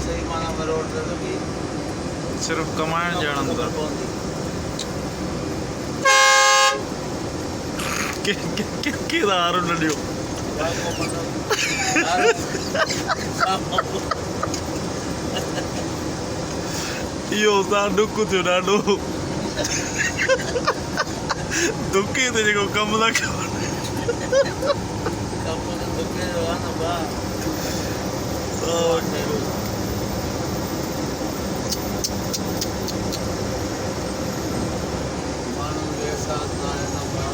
सही माना में रोड ते तो की सिर्फ कमाण जाना था के दारू नडियो यो साडुक थियो डाडो दुखे ते जेको कम ला दुखे जो आहे न बा माण्हू जे साथ न आहे न बा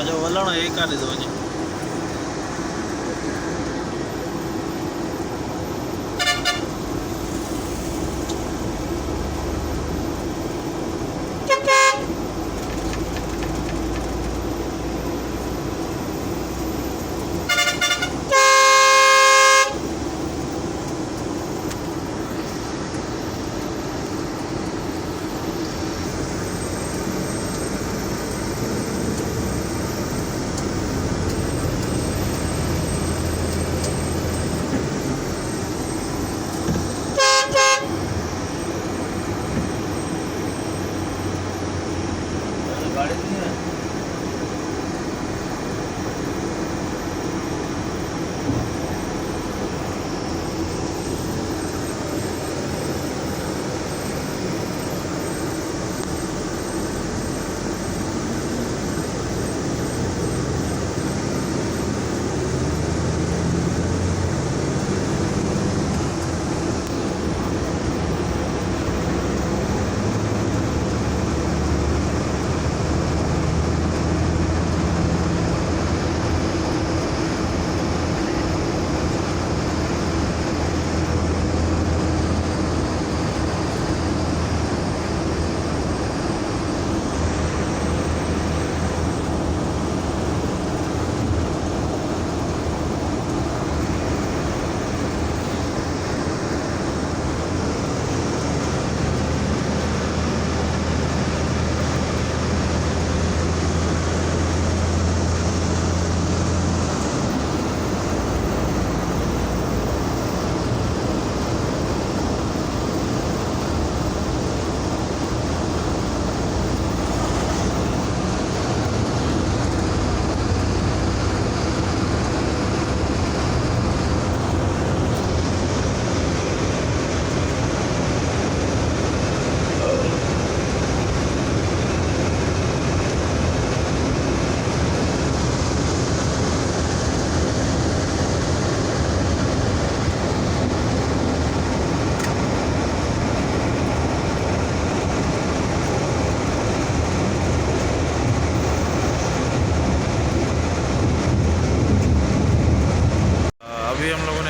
जो वलण एक काढे दो जी गाड़ी नहीं है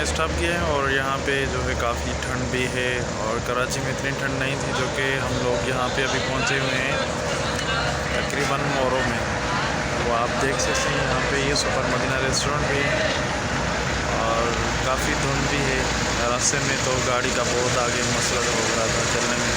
स्टॉप किए हैं और यहाँ पे जो है काफ़ी ठंड भी है और कराची में इतनी ठंड नहीं थी जो कि हम लोग यहाँ पे अभी पहुँचे हुए हैं तकरीबन मोरो में। वो आप देख सकते हैं यहाँ पे ये सुपर मदीना रेस्टोरेंट भी है और काफ़ी धुंध भी है। रास्ते में तो गाड़ी का बहुत आगे मसला हो रहा था चलने में।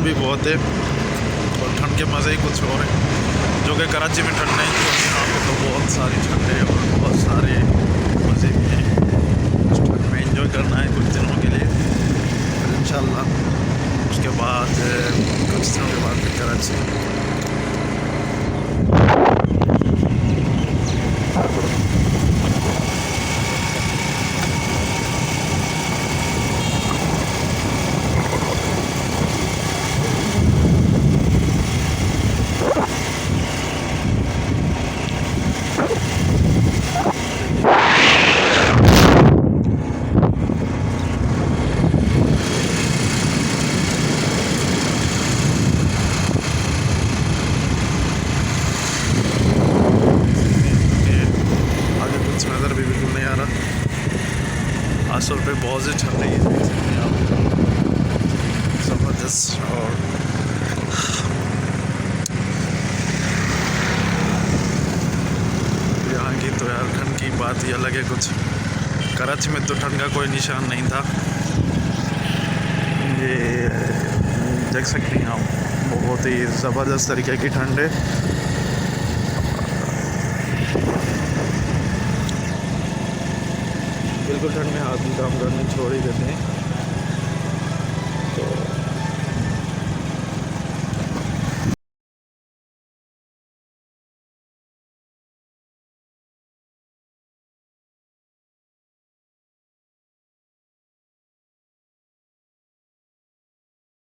भी बहुत है और ठंड के मज़े ही कुछ और है जो कि कराची में ठंड नहीं थी। यहाँ पे तो बहुत सारी ठंड है और बहुत सारे मज़े भी हैं। उस ठंड में एंजॉय करना है कुछ दिनों के लिए, फिर इंशाल्लाह उसके बाद कुछ दिनों के बाद फिर कराची। चल रही है, देख सकते हैं आप, ज़बरदस्त। और यहाँ की तो यार ठंड की बात ही अलग है कुछ। कराची में तो ठंड का कोई निशान नहीं था। ये देख सकते हैं आप, बहुत ही ज़बरदस्त तरीके की ठंड है। बिल्कुल ठंड में आदमी काम करने छोड़ ही देते हैं।